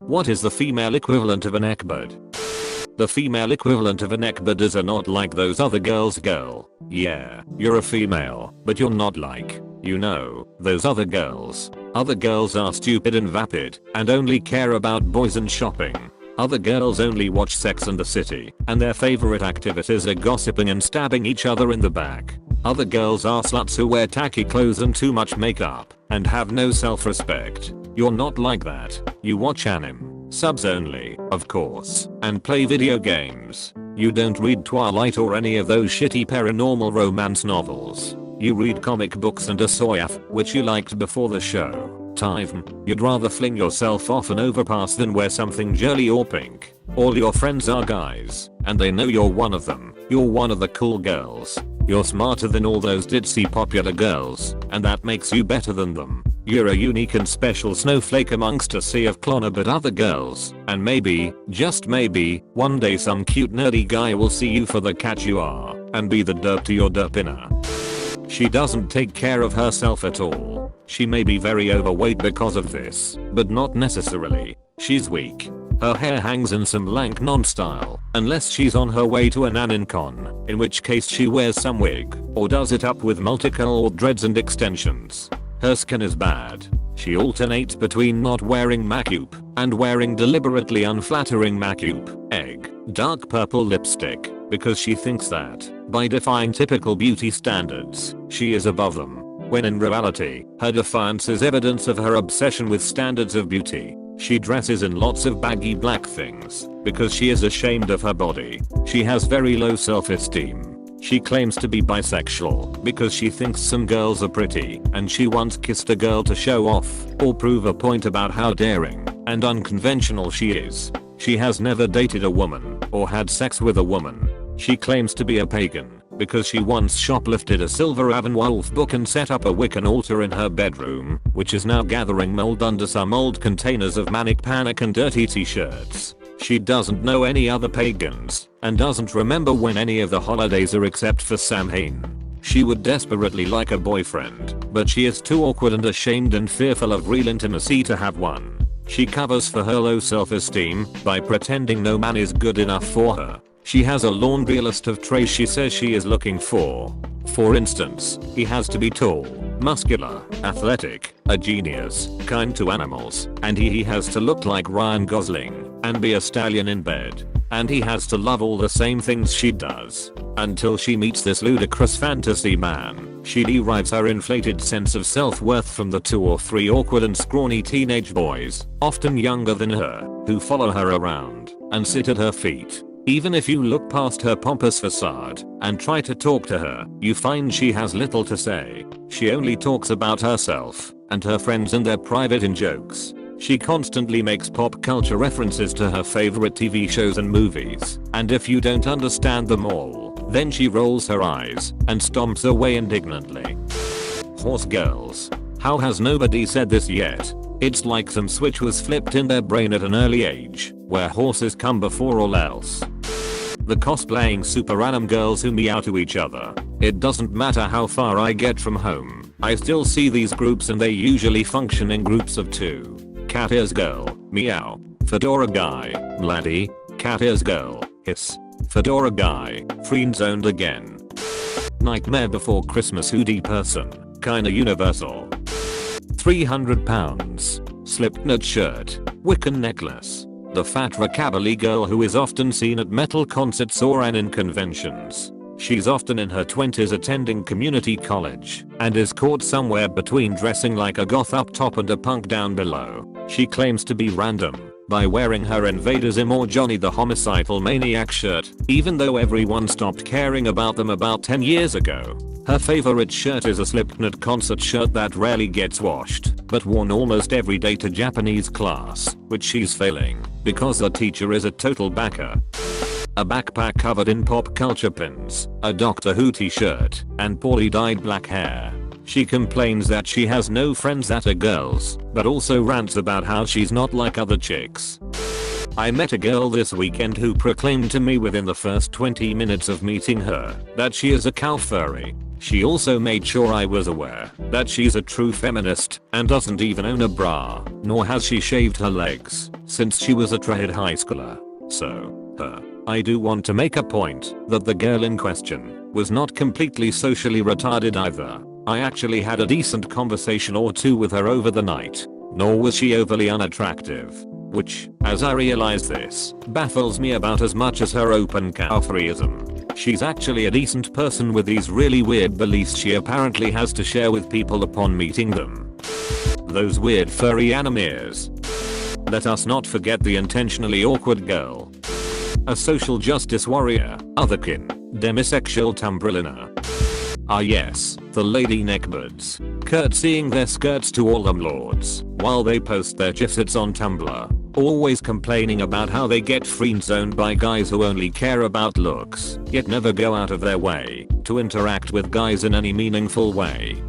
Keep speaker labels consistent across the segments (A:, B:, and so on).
A: What is the female equivalent of a neckbeard? The female equivalent of a neckbeard is a not like those other girls girl. Yeah, you're a female, but you're not like, those other girls. Other girls are stupid and vapid, and only care about boys and shopping. Other girls only watch Sex and the City, and their favorite activities are gossiping and stabbing each other in the back. Other girls are sluts who wear tacky clothes and too much makeup, and have no self-respect. You're not like that. You watch anime, subs only, of course, and play video games. You don't read Twilight or any of those shitty paranormal romance novels. You read comic books and a soyaf, which you liked before the show. Time, you'd rather fling yourself off an overpass than wear something jelly or pink. All your friends are guys, and they know you're one of them. You're one of the cool girls. You're smarter than all those ditzy popular girls, and that makes you better than them. You're a unique and special snowflake amongst a sea of clonner but other girls, and maybe, just maybe, one day some cute nerdy guy will see you for the cat you are, and be the derp to your derpina. She doesn't take care of herself at all. She may be very overweight because of this, but not necessarily. She's weak. Her hair hangs in some lank non-style, unless she's on her way to an anincon, in which case she wears some wig, or does it up with multicolored dreads and extensions. Her skin is bad. She alternates between not wearing makeup and wearing deliberately unflattering makeup, dark purple lipstick, because she thinks that, by defying typical beauty standards, she is above them. When in reality, her defiance is evidence of her obsession with standards of beauty. She dresses in lots of baggy black things because she is ashamed of her body. She has very low self-esteem. She claims to be bisexual because she thinks some girls are pretty, and she once kissed a girl to show off or prove a point about how daring and unconventional she is. She has never dated a woman or had sex with a woman. She claims to be a pagan because she once shoplifted a Silver Wolf book and set up a Wiccan altar in her bedroom, which is now gathering mold under some old containers of Manic Panic and dirty t-shirts. She doesn't know any other pagans, and doesn't remember when any of the holidays are except for Samhain. She would desperately like a boyfriend, but she is too awkward and ashamed and fearful of real intimacy to have one. She covers for her low self-esteem by pretending no man is good enough for her. She has a laundry list of traits she says she is looking for. For instance, he has to be tall, muscular, athletic, a genius, kind to animals, and he has to look like Ryan Gosling and be a stallion in bed. And he has to love all the same things she does. Until she meets this ludicrous fantasy man, she derives her inflated sense of self-worth from the 2 or 3 awkward and scrawny teenage boys, often younger than her, who follow her around and sit at her feet. Even if you look past her pompous facade and try to talk to her, you find she has little to say. She only talks about herself and her friends and their private in-jokes. She constantly makes pop culture references to her favorite TV shows and movies, and if you don't understand them all, then she rolls her eyes and stomps away indignantly. Horse girls. How has nobody said this yet? It's like some switch was flipped in their brain at an early age, where horses come before all else. The cosplaying super anime girls who meow to each other. It doesn't matter how far I get from home, I still see these groups and they usually function in groups of 2. Cat ears girl, meow. Fedora guy, laddie. Cat ears girl, hiss. Fedora guy, friend zoned again. Nightmare Before Christmas hoodie person, kinda universal. 300 pounds. Slipknot shirt. Wiccan necklace. The fat rockabilly girl who is often seen at metal concerts or in conventions. She's often in her 20s attending community college and is caught somewhere between dressing like a goth up top and a punk down below. She claims to be random by wearing her Invaders Im or Johnny the Homicidal Maniac shirt, even though everyone stopped caring about them about 10 years ago. Her favorite shirt is a Slipknot concert shirt that rarely gets washed, but worn almost every day to Japanese class, which she's failing, because the teacher is a total backer. A backpack covered in pop culture pins, a Doctor Who t-shirt, and poorly dyed black hair. She complains that she has no friends that are girls, but also rants about how she's not like other chicks. I met a girl this weekend who proclaimed to me within the first 20 minutes of meeting her that she is a cow furry. She also made sure I was aware that she's a true feminist and doesn't even own a bra, nor has she shaved her legs since she was a trailhead high schooler. So, I do want to make a point that the girl in question was not completely socially retarded either. I actually had a decent conversation or two with her over the night, nor was she overly unattractive. Which, as I realize this, baffles me about as much as her open cowfreeism. She's actually a decent person with these really weird beliefs she apparently has to share with people upon meeting them. Those weird furry animeers. Let us not forget the intentionally awkward girl. A social justice warrior, otherkin, demisexual Tumblrina. Ah yes, the lady neckbeards, curtsying their skirts to all them lords, while they post their gifs on Tumblr, always complaining about how they get friend-zoned by guys who only care about looks, yet never go out of their way to interact with guys in any meaningful way.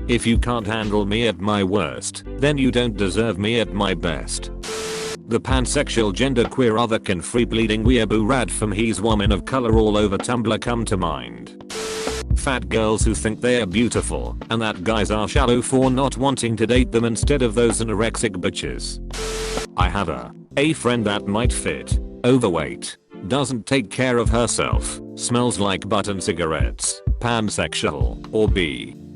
A: If you can't handle me at my worst, then you don't deserve me at my best. The pansexual genderqueer otherkin free bleeding weeaboo rad from he's woman of color all over Tumblr come to mind. Fat girls who think they are beautiful and that guys are shallow for not wanting to date them instead of those anorexic bitches. I have a friend that might fit, overweight, doesn't take care of herself, smells like button cigarettes, pansexual, or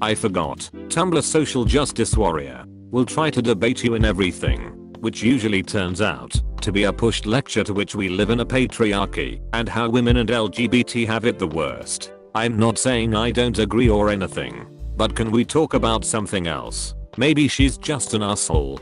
A: I forgot, Tumblr social justice warrior, will try to debate you in everything, which usually turns out to be a pushed lecture to which we live in a patriarchy and how women and LGBT have it the worst. I'm not saying I don't agree or anything, but can we talk about something else? Maybe she's just an asshole.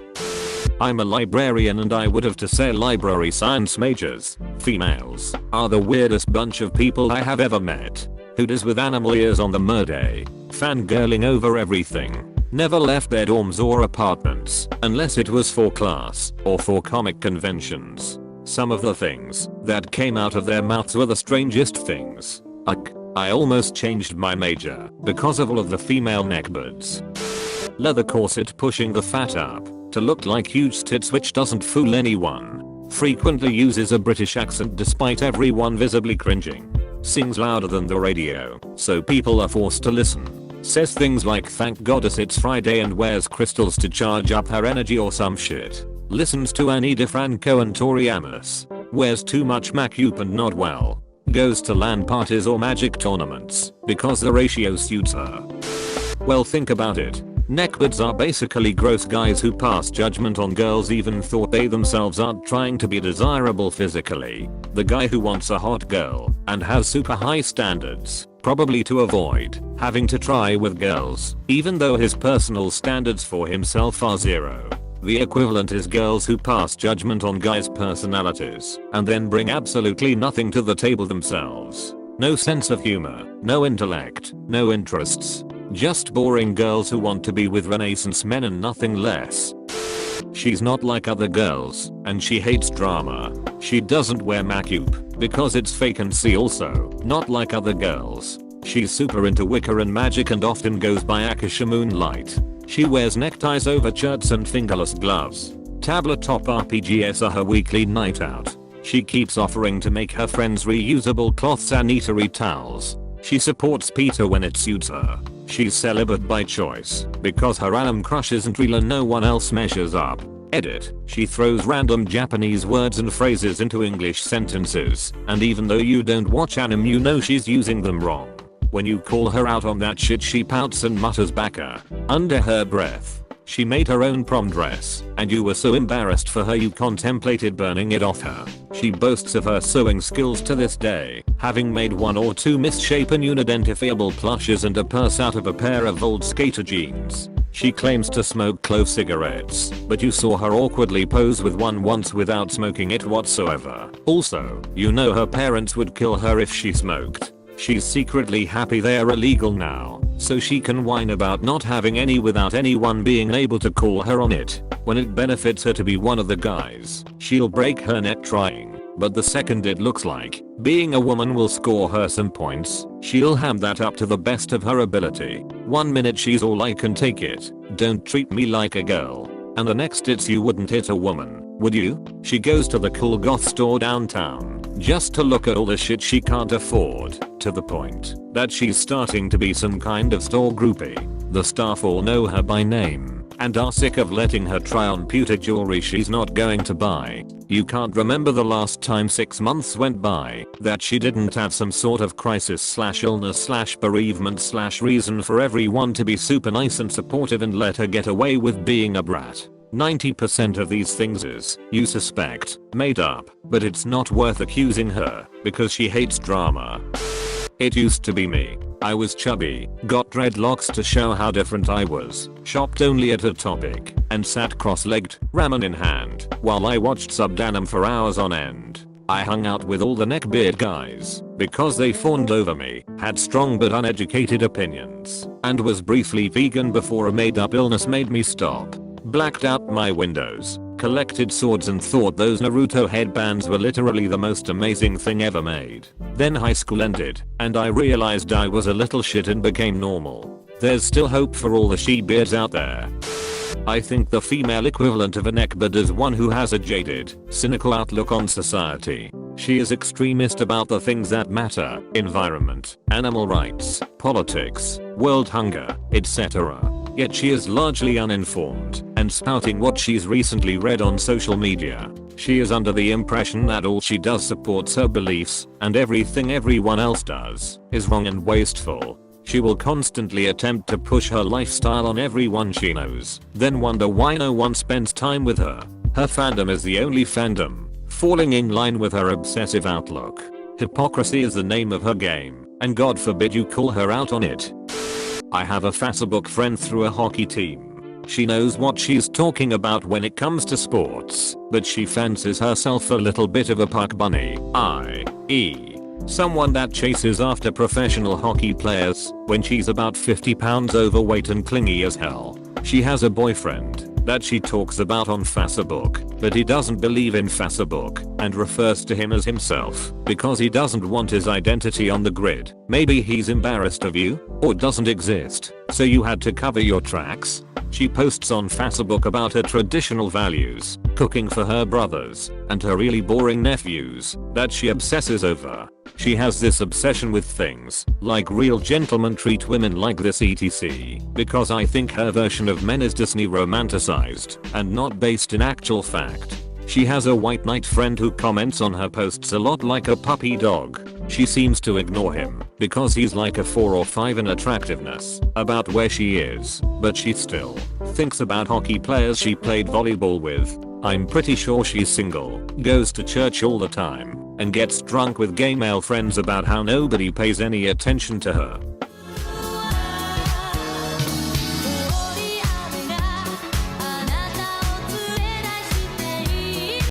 A: I'm a librarian and I would have to say library science majors, females, are the weirdest bunch of people I have ever met. Who does with animal ears on the Murday, fangirling over everything, never left their dorms or apartments unless it was for class or for comic conventions. Some of the things that came out of their mouths were the strangest things. I almost changed my major because of all of the female neckbeards. Leather corset pushing the fat up to look like huge tits, which doesn't fool anyone. Frequently uses a British accent despite everyone visibly cringing. Sings louder than the radio, so people are forced to listen. Says things like thank goddess it's Friday and wears crystals to charge up her energy or some shit. Listens to Annie DeFranco and Tori Amos. Wears too much makeup and not well. Goes to LAN parties or magic tournaments because the ratio suits her. Well, think about it. Neckbeards are basically gross guys who pass judgment on girls even thought they themselves aren't trying to be desirable physically. The guy who wants a hot girl and has super high standards, probably to avoid having to try with girls, even though his personal standards for himself are zero. The equivalent is girls who pass judgment on guys' personalities and then bring absolutely nothing to the table themselves. No sense of humor, no intellect, no interests. Just boring girls who want to be with Renaissance men and nothing less. She's not like other girls, and she hates drama. She doesn't wear makeup because it's fake, and see also, not like other girls. She's super into Wicca and magic and often goes by Akasha Moonlight. She wears neckties over shirts and fingerless gloves. Tabletop RPGs are her weekly night out. She keeps offering to make her friends reusable cloth sanitary towels. She supports PETA when it suits her. She's celibate by choice because her anime crush isn't real and no one else measures up. Edit. She throws random Japanese words and phrases into English sentences, and even though you don't watch anime you know she's using them wrong. When you call her out on that shit she pouts and mutters baka under her breath. She made her own prom dress, and you were so embarrassed for her you contemplated burning it off her. She boasts of her sewing skills to this day, having made one or two misshapen unidentifiable plushes and a purse out of a pair of old skater jeans. She claims to smoke clove cigarettes, but you saw her awkwardly pose with one once without smoking it whatsoever. Also, you know her parents would kill her if she smoked. She's secretly happy they are illegal now, so she can whine about not having any without anyone being able to call her on it. When it benefits her to be one of the guys, she'll break her neck trying, but the second it looks like being a woman will score her some points, she'll ham that up to the best of her ability. 1 minute she's all I can take it, don't treat me like a girl, and the next it's you wouldn't hit a woman, would you? She goes to the cool goth store downtown just to look at all the shit she can't afford. to the point that she's starting to be some kind of store groupie. The staff all know her by name and are sick of letting her try on pewter jewelry she's not going to buy. You can't remember the last time 6 months went by that she didn't have some sort of crisis / illness / bereavement / reason for everyone to be super nice and supportive and let her get away with being a brat. 90% of these things is, you suspect, made up, but it's not worth accusing her because she hates drama. It used to be me. I was chubby, got dreadlocks to show how different I was, shopped only at a topic, and sat cross-legged, ramen in hand, while I watched subdanum for hours on end. I hung out with all the neckbeard guys because they fawned over me, had strong but uneducated opinions, and was briefly vegan before a made-up illness made me stop. Blacked out my windows, collected swords and thought those Naruto headbands were literally the most amazing thing ever made. Then high school ended, and I realized I was a little shit and became normal. There's still hope for all the she-beards out there. I think the female equivalent of a neckbeard is one who has a jaded, cynical outlook on society. She is extremist about the things that matter: environment, animal rights, politics, world hunger, etc. Yet she is largely uninformed and spouting what she's recently read on social media. She is under the impression that all she does supports her beliefs and everything everyone else does is wrong and wasteful. She will constantly attempt to push her lifestyle on everyone she knows, then wonder why no one spends time with her. Her fandom is the only fandom, falling in line with her obsessive outlook. Hypocrisy is the name of her game, and God forbid you call her out on it. I have a Facebook friend through a hockey team. She knows what she's talking about when it comes to sports, but she fancies herself a little bit of a puck bunny, i.e. someone that chases after professional hockey players when she's about 50 pounds overweight and clingy as hell. She has a boyfriend that she talks about on Facebook, but he doesn't believe in Facebook and refers to him as himself because he doesn't want his identity on the grid. Maybe he's embarrassed of you or doesn't exist, so you had to cover your tracks. She posts on Facebook about her traditional values, cooking for her brothers, and her really boring nephews that she obsesses over. She has this obsession with things like real gentlemen treat women like this etc. because I think her version of men is Disney romanticized and not based in actual fact. She has a white knight friend who comments on her posts a lot like a puppy dog. She seems to ignore him because he's like a 4 or 5 in attractiveness about where she is, but she still thinks about hockey players she played volleyball with. I'm pretty sure she's single, goes to church all the time, and gets drunk with gay male friends about how nobody pays any attention to her.